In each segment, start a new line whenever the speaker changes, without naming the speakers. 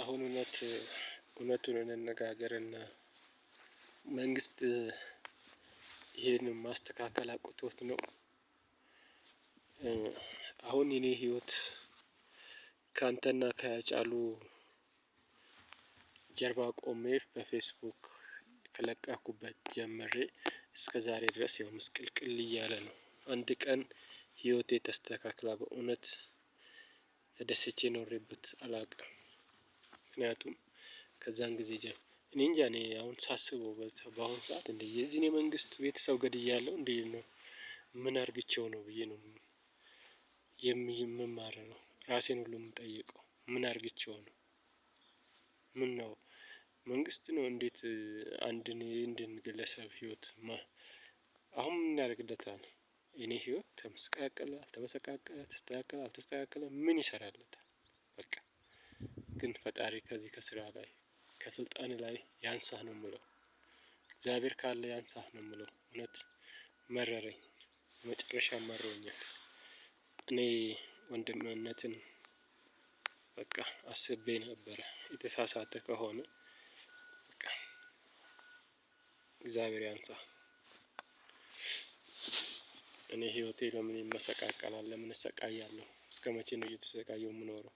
አሁን እውነቱን እንነጋገርና መንግስት ይሄንን ማስተካከል አቅቶት ነው። አሁን የኔ ህይወት ካንተና ከሃጫሉ ጀርባ ቆሜ በፌስቡክ ከለቀኩበት ጀምሬ እስከ ዛሬ ድረስ ያው ምስቅልቅል እያለ ነው። አንድ ቀን ህይወቴ ተስተካክላ በእውነት ተደስቼ ኖሬበት አላውቅም። ምክንያቱም ከዛን ጊዜ እኔ እንጃ እኔ አሁን ሳስበው በአሁን ሰዓት እንደ የዚህን የመንግስት ቤተሰብ ገድያለሁ እንዴ ነው ምን አርግቼው ነው ብዬ ነው የምማረረው። ራሴን ሁሉ የምጠይቀው ምን አርግቼው ነው? ምን ነው መንግስት ነው እንዴት አንድን ግለሰብ ህይወት አሁን ምን ያደርግለታል? የኔ ህይወት ተመሰቃቀለ አልተመሰቃቀለ ተስተካከለ አልተስተካከለ ምን ይሰራለታል? በቃ ግን ፈጣሪ ከዚህ ከስራ ላይ ከስልጣን ላይ ያንሳህ ነው የምለው። እግዚአብሔር ካለ ያንሳህ ነው የምለው። እውነት መረረኝ መጨረሻ መሮኛል። እኔ ወንድምነትን በቃ አስቤ ነበረ የተሳሳተ ከሆነ በቃ እግዚአብሔር ያንሳህ። እኔ ህይወቴ ለምን ይመሰቃቀላል? ለምን እሰቃያለሁ? እስከመቼ ነው እየተሰቃየሁ የምኖረው?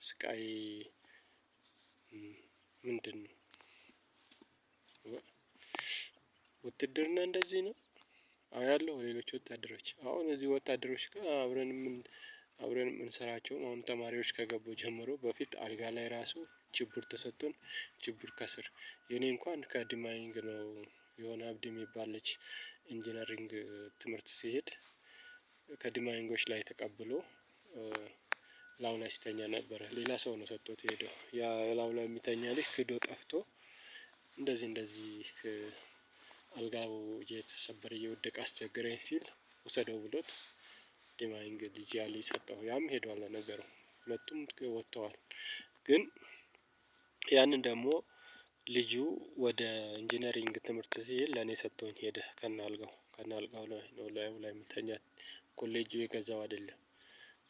ስቃይ ምንድነው? ውትድርና እንደዚህ ነው አያለሁ ሌሎች ወታደሮች አሁን እዚህ ወታደሮች ጋር አብረን የምንሰራቸውም አሁን ተማሪዎች ከገቡ ጀምሮ በፊት አልጋ ላይ ራሱ ችቡድ ተሰጥቶን ችቡድ ከስር የኔ እንኳን ከዲማይንግ ነው የሆነ አብዲ የሚባል ልጅ ኢንጂነሪንግ ትምህርት ሲሄድ ከዲማይንጎች ላይ ተቀብሎ ላዩ ላይ ሲተኛ ነበረ። ሌላ ሰው ነው ሰጥቶት የሄደው። ያ ላዩ ላይ የሚተኛ ልጅ ክዶ ጠፍቶ እንደዚህ አልጋው እየተሰበረ እየወደቀ አስቸገረኝ ሲል ውሰደው ብሎት ዲማይንግ ልጅ ያ ልጅ ሰጠው። ያም ሄዷል ለነገሩ ሁለቱም ወጥተዋል። ግን ያንን ደግሞ ልጁ ወደ ኢንጂነሪንግ ትምህርት ሲሄድ ለኔ ሰጥቶኝ ሄደ ከነአልጋው ላይ ነው ላዩ ላይ የሚተኛው ኮሌጁ የገዛው አይደለም።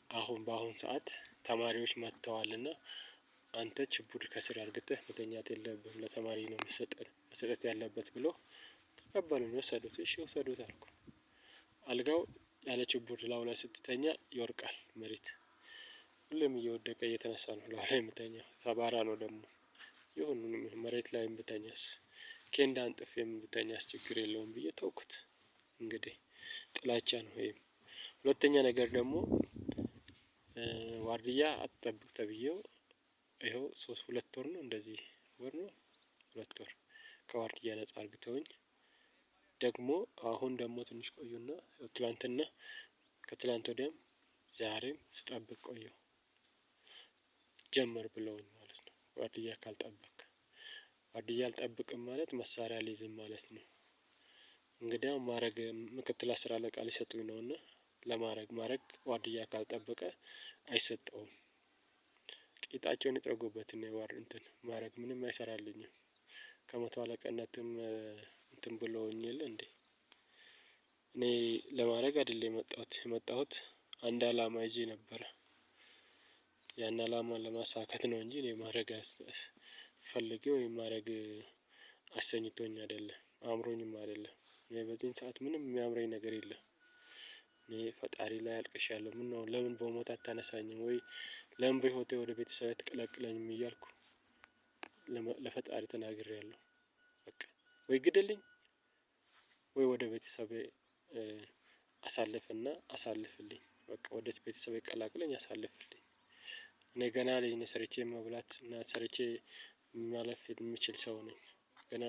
አሁን በአሁን ሰዓት ተማሪዎች መጥተዋልና አንተ ችቡድ ከስር አርግተህ መተኛት የለብህም ለተማሪ ነው መሰጠት ያለበት ብሎ ተቀበሉኝ ወሰዱት። እሺ ውሰዱት አልኩ። አልጋው ያለ ችቡድ ላዩ ላይ ስትተኛ ይወድቃል መሬት። ሁሌም እየወደቀ እየተነሳ ነው ላዩ ላይ የምተኛው። ሰባራ ነው ደግሞ ይሁን መሬት ላይም ብተኛስ ኬንዳ አንጥፌም ብተኛስ ችግር የለውም ብዬ ተውኩት። እንግዲህ ጥላቻ ነው ይሄም። ሁለተኛ ነገር ደግሞ ዋርድያ አትጠብቅ ተብዬው ይኸው 2 ወር ነው እንደዚህ ወር ነው 2 ወር ከዋርድያ ነፃ አርግተውኝ ደግሞ አሁን ደግሞ ትንሽ ቆዩና ትላንትና ከትላንት ወዲያም ዛሬም ስጠብቅ ቆየሁ። ጀመር ብለውኝ ማለት ነው። ዋርድያ ካልጠበቅክ ዋርድያ አልጠብቅም ማለት መሳሪያ አልይዝም ማለት ነው። እንግዲያው ማዕረግ ምክትል አስር አለቃ ሊሰጡኝ ነውና ለማዕረግ ዋርድያ ካልጠበቀ አይሰጠውም። ቂጣቸውን ይጥረጉበት እና ማዕረግ ምንም አይሰራልኝም። ከመቶ አለቃነትም እንትን ብለውኝ የለ እንዴ? እኔ ለማዕረግ አይደለም የመጣሁት አንድ አላማ ይዤ ነበረ። ያን አላማ ለማሳካት ነው እንጂ እኔ ማዕረግ ፈልጌ ወይም ማዕረግ አሰኝቶኝ አይደለም አምሮኝም አይደለም። እኔ በዚህን ሰዓት ምንም የሚያምረኝ ነገር የለም። እኔ ፈጣሪ ላይ አልቅሻለሁ። ምነው ለምን በሞት አታነሳኝም ወይ ለምን በህይወቴ ወደ ቤተሰቤ አትቀላቅለኝም እያልኩ ለፈጣሪ ተናግሬያለሁ። በቃ ወይ ግደልኝ ወይ ወደ ቤተሰቤ አሳልፍልኝ በቃ ወደ ቤተሰቤ ቀላቅለኝ አሳልፍልኝ። እኔ ገና ልጅ ነኝ ሰርቼ መብላት እና ሰርቼ ማለፍ የምችል ሰው ነኝ። ገና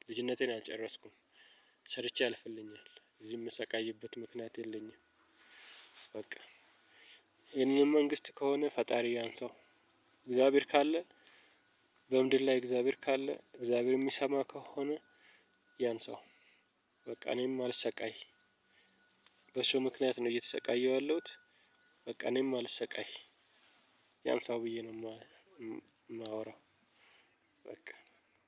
ልጅነቴን አልጨረስኩም። ሰርቼ ያልፍልኛል። እዚህ የምሰቃይበት ምክንያት የለኝም። በቃ ይህንን መንግስት ከሆነ ፈጣሪ ያንሳው። እግዚአብሔር ካለ በምድር ላይ እግዚአብሔር ካለ እግዚአብሔር የሚሰማ ከሆነ ያንሳው። በቃ እኔም አልሰቃይ። በሱ ምክንያት ነው እየተሰቃየሁ ያለሁት። በቃ እኔም አልሰቃይ ያንሳው ብዬ ነው